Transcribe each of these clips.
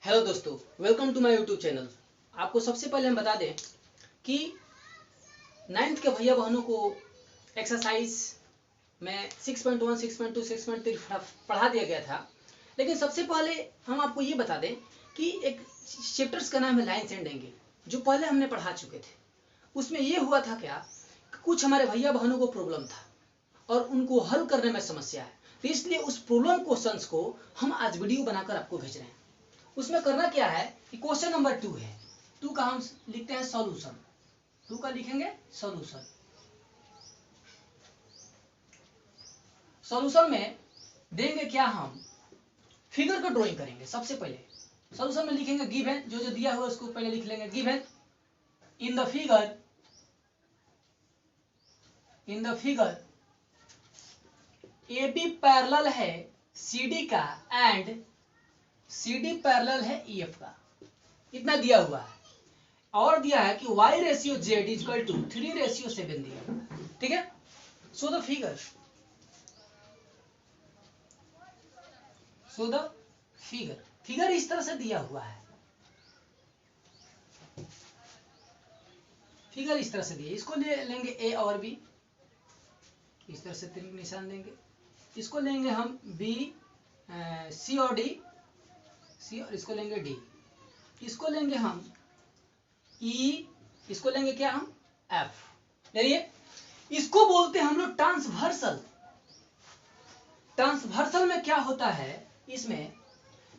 Hello दोस्तों, welcome to my YouTube channel. आपको सबसे पहले हम बता दें कि 9th के भैया बहनों को एक्सरसाइज में 6.1, 6.2, 6.3 पढ़ा दिया गया था। लेकिन सबसे पहले हम आपको ये बता दें कि एक चैप्टर्स का नाम है लाइन्स एंड एंगल, जो पहले हमने पढ़ा चुके थे। उसमें ये हुआ था क्या कि कुछ हमारे भैया बहनों को प्रॉब्लम था और उनको हल करने में समस्या है, तो इसलिए उस प्रॉब्लम क्वेश्चंस को हम आज वीडियो बनाकर आपको भेज रहे हैं। उसमें करना क्या है कि क्वेश्चन नंबर 2 है, 2 का हम लिखते हैं सॉल्यूशन। 2 का लिखेंगे सॉल्यूशन। सॉल्यूशन में देंगे क्या, हम फिगर का ड्राइंग करेंगे। सबसे पहले सॉल्यूशन में लिखेंगे गिवन, जो जो दिया हुआ उसको पहले लिख लेंगे। Given in the figure A B parallel है सी डी का एंड CD पैरेलल है EF का, इतना दिया हुआ है। और दिया है कि Y ratio Z equal to 3:7 दिया हुआ है। ठीक है, सो द फिगर इस तरह से दिया हुआ है। फिगर इस तरह से दिया, इसको ले लेंगे A और B, इस तरह से तीन निशान देंगे। इसको लेंगे हम B, C और D, C और इसको लेंगे D। इसको लेंगे हम E, इसको लेंगे क्या हम F। देखिए, इसको बोलते हैं हम लोग ट्रांसवर्सल। ट्रांसवर्सल में क्या होता है इसमें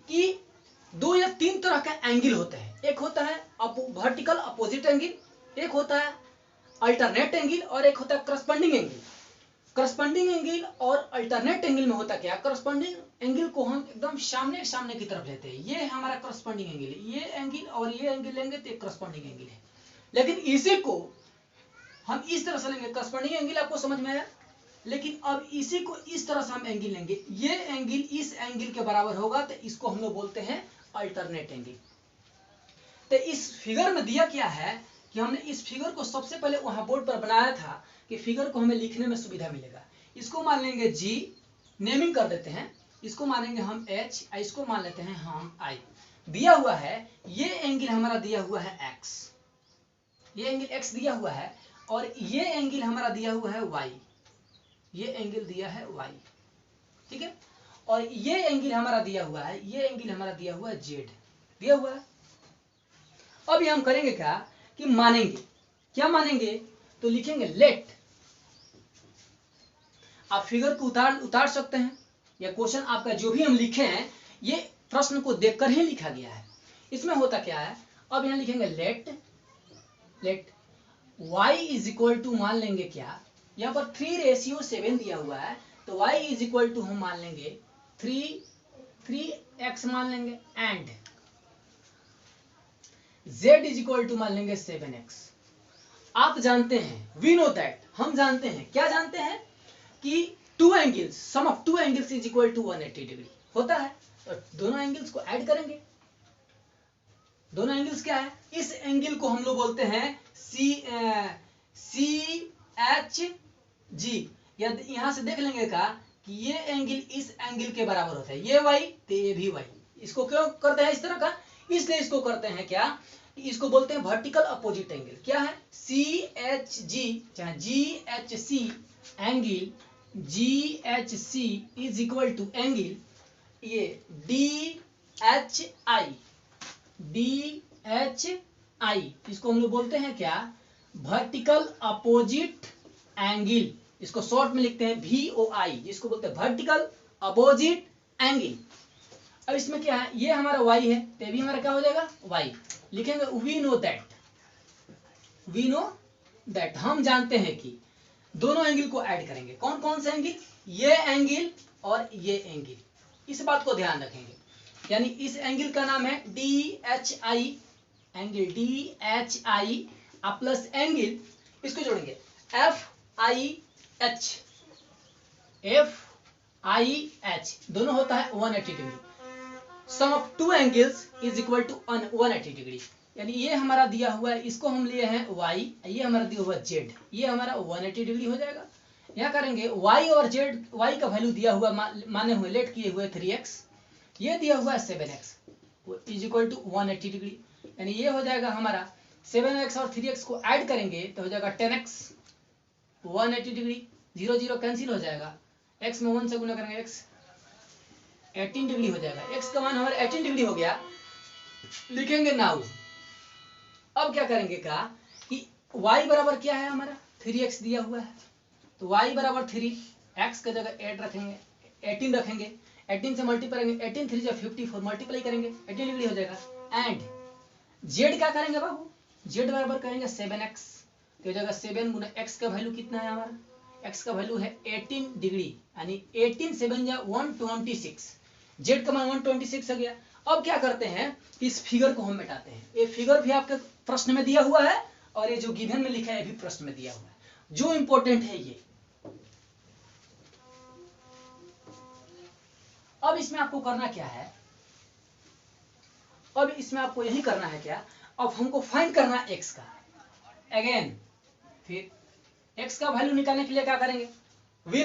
कि 2 या 3 तरह का एंगल होते हैं। एक होता है वर्टिकल अपोजिट एंगल, एक होता है अल्टरनेट एंगल और एक होता है करस्पॉन्डिंग एंगल। करस्पॉन्डिंग एंगल और अल्टरनेट एंगल में होता क्या, करस्पॉन्डिंग एंगल को हम एकदम सामने सामने की तरफ लेते हैं। ये हमारा करस्पॉन्डिंग एंगल है, ये एंगल और ये एंगल लेंगे तो करस्पॉन्डिंग एंगल है। लेकिन इसी को हम इस तरह से लेंगे, करस्पॉन्डिंग एंगल आपको समझ में आया। लेकिन अब इसी को इस तरह से हम एंगल लेंगे, ये एंगल इस एंगल के बराबर होगा, तो इसको हम लोग बोलते हैं अल्टरनेट एंगल। तो इस फिगर में दिया क्या है कि हमने इस फिगर को सबसे पहले वहां बोर्ड पर बनाया था कि फिगर को हमें लिखने में सुविधा मिलेगा। इसको मान लेंगे G, नेमिंग कर देते हैं। इसको मानेंगे हम H, इसको मान लेते हैं हम I। दिया हुआ है ये एंगल हमारा दिया हुआ है X, ये एंगल X दिया हुआ है, और ये एंगल हमारा दिया हुआ है Y, ये एंगल दिया है Y। ठीक है, और ये एंगल हमारा दिया हुआ है, ये एंगल हमारा दिया हुआ है Z, दिया हुआ है। अब हम करेंगे क्या कि मानेंगे, क्या मानेंगे, तो लिखेंगे लेट। आप फिगर को उतार सकते हैं, या क्वेश्चन आपका जो भी हम लिखे हैं ये प्रश्न को देखकर ही लिखा गया है। इसमें होता क्या है, अब यहां लिखेंगे let y is equal to, मान लेंगे क्या, यहां पर 3:7 दिया हुआ है, तो y इज इक्वल टू हम मान लेंगे 3x मान लेंगे, and z is equal to मान लेंगे 7x। आप जानते हैं, वी नो दैट, हम जानते हैं, क्या जानते हैं कि two angles, sum of two angles is equal to 180 degree होता है। तो दोनों एंगल्स को ऐड करेंगे। दोनों एंगल्स क्या है, इस एंगल को हम लोग बोलते हैं CHG, या यहां से देख लेंगे का कि ये एंगल इस एंगल के बराबर होता है, ये y तो ये भी y। इसको क्यों करते हैं इस तरह का, इसलिए इसको करते हैं क्या, इसको बोलते हैं वर्टिकल अपोजिट एंगल। क्या है, CHG चाहे GHC angle, GHC is equal to angle ये DHI, इसको हम लोग बोलते हैं क्या, वर्टिकल अपोजिट एंगल। इसको शॉर्ट में लिखते हैं VOI, जिसको बोलते हैं वर्टिकल अपोजिट एंगल। अब इसमें क्या है, ये हमारा y है, तो भी हमारा क्या हो जाएगा y। लिखेंगे वी नो दैट, हम जानते हैं कि दोनों एंगल को ऐड करेंगे। कौन कौन से एंगल, ये एंगल और ये एंगल, इस बात को ध्यान रखेंगे। यानी इस एंगल का नाम है DHI, angle DHI plus angle, इसको जोड़ेंगे FIH, दोनों होता है 180 degree. Sum of two angles is equal to 180 degree. यानी ये हमारा दिया हुआ है, इसको हम लिए हैं y, ये हमारा दिया हुआ z, ये हमारा 180 डिग्री हो जाएगा। यहाँ करेंगे y और z, y का वैल्यू दिया हुआ माने हुए लेट किए हुए 3x, ये दिया हुआ है 7x। Is equal to 180 degree. यानी ये हो जाएगा हमारा 7x और 3x को ऐड करेंगे तो हो जाएगा 10x 180 डिग्री, 0 0 कैंसिल हो जाएगा, x में 1 से गुना करेंगे x 18 डिग्री हो जाएगा। x का मान हमारा 18 डिग्री हो गया। लिखेंगे नाउ। अब क्या करेंगे का कि y बराबर क्या है हमारा 3x दिया हुआ है, तो y बराबर 3, x का जगह 8 रखेंगे, 18 रखेंगे, 18 से मल्टीप्लाई करेंगे, 18 3 जा 54 मल्टीप्लाई करेंगे 18 डिग्री हो जाएगा। एंड z क्या करेंगे बाबू, z बराबर करेंगे 7x, तो हो जाएगा 7 गुना x का वैल्यू कितना है हमारा, x का वैल्यू है 18 डिग्री, यानी 18 7 जा 126, z का मान 126 हो गया। अब क्या करते हैं, इस फिगर को हम मिटाते हैं। ये फिगर भी आपके प्रश्न में दिया हुआ है और ये जो गिवन में लिखा है भी प्रश्न में दिया हुआ है। जो इंपॉर्टेंट है ये, अब इसमें आपको करना क्या है, अब इसमें आपको यही करना है क्या, अब हमको फाइंड करना है x का। अगेन फिर x का वैल्यू निकालने के लिए क्या करेंगे, वी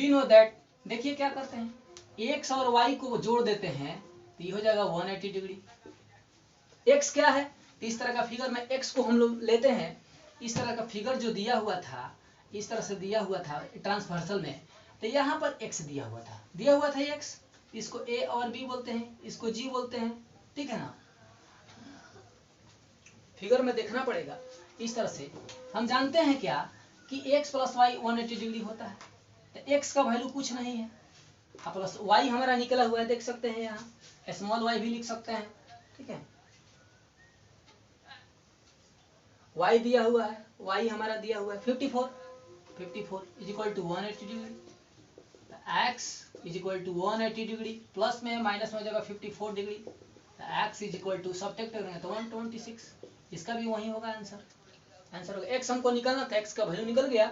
नो दैट देखिए क्या करते हैं, x और y को जोड़ देते हैं तो ये हो जाएगा 180 डिग्री। x क्या है, तो इस तरह का फिगर में x को हम लोग लेते हैं, इस तरह का फिगर जो दिया हुआ था, इस तरह से दिया हुआ था ट्रांसवर्सल में, तो यहाँ पर x दिया हुआ था x, इसको a और b बोलते हैं, इसको g बोलते हैं, ठीक है ना। फिगर में देखना पड़ेगा इस तरह से। हम जानते हैं क्या कि x प्लस वाई 180 डिग्री होता है, तो x का वैल्यू कुछ नहीं है, प्लस y हमारा निकला हुआ है, देख सकते हैं यहाँ स्मॉल y भी लिख सकते हैं, ठीक है। y दिया हुआ है, y हमारा दिया हुआ है 54 is equal to 180 degree, x is equal to 180 degree, plus में माइनस में हो जाएगा 54 degree, x is equal to subtract करेंगे तो 126, इसका भी वही होगा आंसर होगा। x हमको निकालना था, x का वैल्यू निकल गया।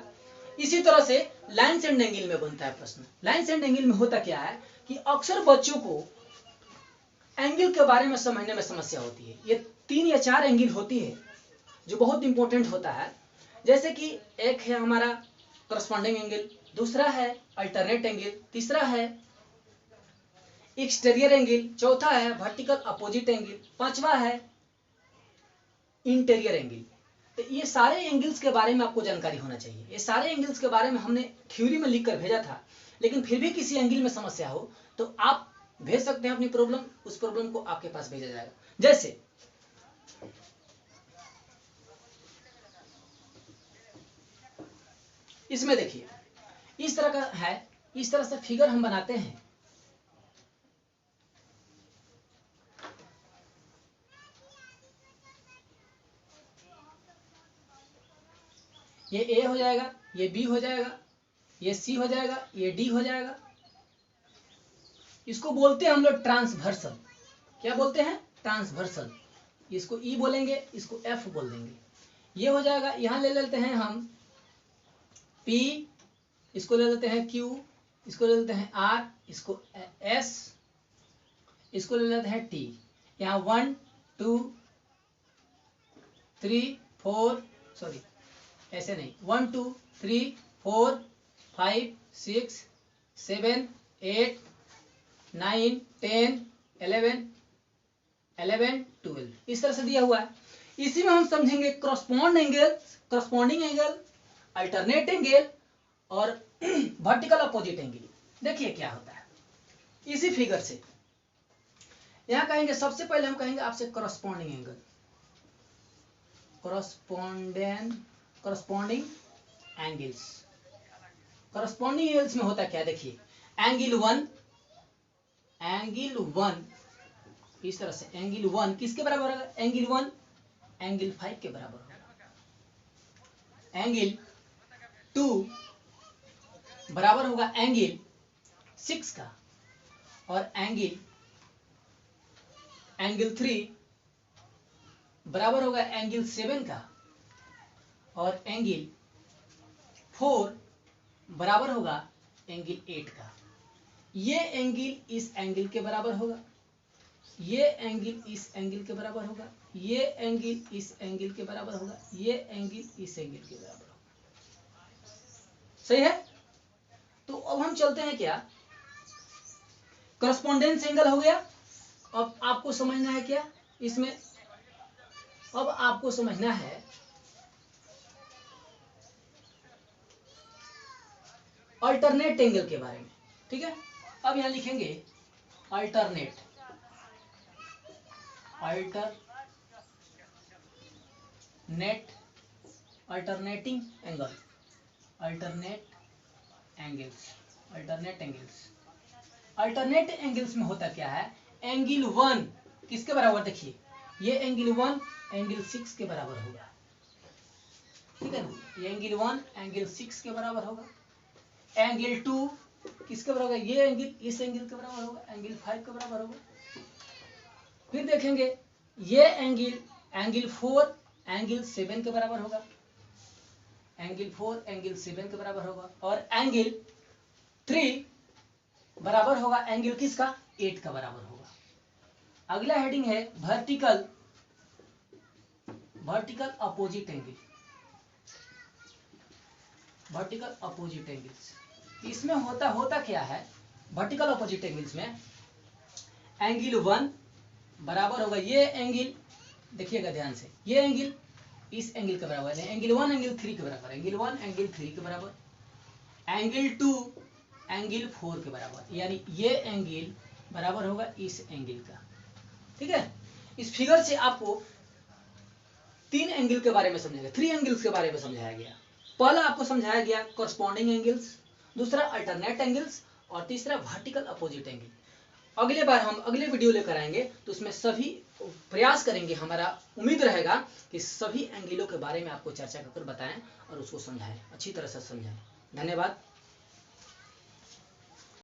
इसी तरह से लाइन्स एंड एंगल में बनता है प्रश्न। लाइन्स एंड एंगल में होता क्या है कि अक्सर बच्चों को एंगल के बारे में समझने में समस्या होती है। ये 3 या 4 एंगल होती है जो बहुत इंपॉर्टेंट होता है, जैसे कि एक है हमारा करस्पॉन्डिंग एंगल, दूसरा है अल्टरनेट एंगल, तीसरा है एक्सटीरियर एंगल, चौथा है वर्टिकल अपोजिट एंगल, पांचवा है इंटीरियर एंगल। तो ये सारे एंगल्स के बारे में आपको जानकारी होना चाहिए। ये सारे एंगल्स के बारे में हमने थ्योरी में लिख कर भेजा था, लेकिन फिर भी किसी एंगल में समस्या हो तो आप भेज सकते हैं अपनी प्रॉब्लम, उस प्रॉब्लम को आपके पास भेजा जाएगा। जैसे इसमें देखिए इस तरह का है, इस तरह से फिगर हम बनाते हैं, ये ए हो जाएगा, ये बी हो जाएगा, ये सी हो जाएगा, ये डी हो जाएगा। इसको बोलते हैं हम लोग ट्रांसवर्सल। क्या बोलते हैं, ट्रांसवर्सल। इसको ई बोलेंगे, इसको एफ बोल देंगे। ये हो जाएगा, यहां ले लेते हैं हम पी, इसको ले लेते हैं क्यू, इसको ले लेते हैं आर, इसको एस, इसको ले लेते हैं टी। यहाँ 1 2 3 4 सॉरी ऐसे नहीं, 1 2 3 4 5 6 7 8 9 10 11 12 इस तरह से दिया हुआ है। इसी में हम समझेंगे करस्पॉन्डिंग एंगल, अल्टरनेट एंगल और वर्टिकल अपोजिट एंगल। देखिए क्या होता है इसी फिगर से। यहां कहेंगे, सबसे पहले हम कहेंगे आपसे corresponding angle, corresponding angles. Corresponding angles में होता क्या, देखिए एंगल 1 इस तरह से, एंगल 1 किसके बराबर होगा, एंगल 1 एंगल 5 के बराबर होगा। एंगल 2 बराबर होगा एंगल 6 का, और एंगल 3 बराबर होगा एंगल 7 का, और एंगल 4 बराबर होगा एंगल 8 का। ये एंगल इस एंगल के बराबर होगा, ये एंगल इस एंगल के बराबर होगा, ये एंगल इस एंगल के बराबर होगा, ये एंगल इस एंगल के बराबर होगा। सही है। तो अब हम चलते हैं क्या, करस्पॉन्डेंस एंगल हो गया। अब आपको समझना है क्या इसमें, अब आपको समझना है अल्टरनेट एंगल के बारे में। ठीक है, अब यहां लिखेंगे alternate, alternating angle, alternate angles में होता क्या है, एंगल 1 किसके बराबर, देखिए ये एंगल 1 एंगल 6 के बराबर होगा। ठीक है ना, ये एंगल 1 एंगल 6 के बराबर होगा। एंगल 2 किसके बराबर होगा, ये एंगल इस एंगल के बराबर होगा, एंगल 5 के बराबर होगा। फिर देखेंगे ये एंगल 4 एंगल 7 के बराबर होगा, एंगल 4 एंगल 7 के बराबर होगा। और एंगल 3 बराबर होगा एंगल किसका, 8 का बराबर होगा। अगला हेडिंग है vertical opposite angle, vertical opposite angles. इसमें होता क्या है, वर्टिकल अपोजिट एंगल्स में एंगल 1 बराबर होगा ये एंगल, देखिएगा ध्यान से, ये एंगल इस एंगल के बराबर है, एंगल 1 एंगल 3 के बराबर, एंगल 1 एंगल 3 के बराबर, एंगल 2 एंगल 4 के बराबर, यानी ये एंगल बराबर होगा इस एंगल का। ठीक है, इस फिगर से आपको 3 एंगल के बारे में समझाया, 3 एंगल्स के बारे में समझाया गया। पहला आपको समझाया गया कॉरस्पॉन्डिंग एंगल्स, दूसरा अल्टरनेट एंगल्स, और तीसरा वर्टिकल अपोजिट एंगल। अगले बार हम अगले वीडियो लेकर आएंगे तो उसमें सभी प्रयास करेंगे, हमारा उम्मीद रहेगा कि सभी एंगलों के बारे में आपको चर्चा कर बताएं और उसको समझाएं, अच्छी तरह से समझाएं। धन्यवाद।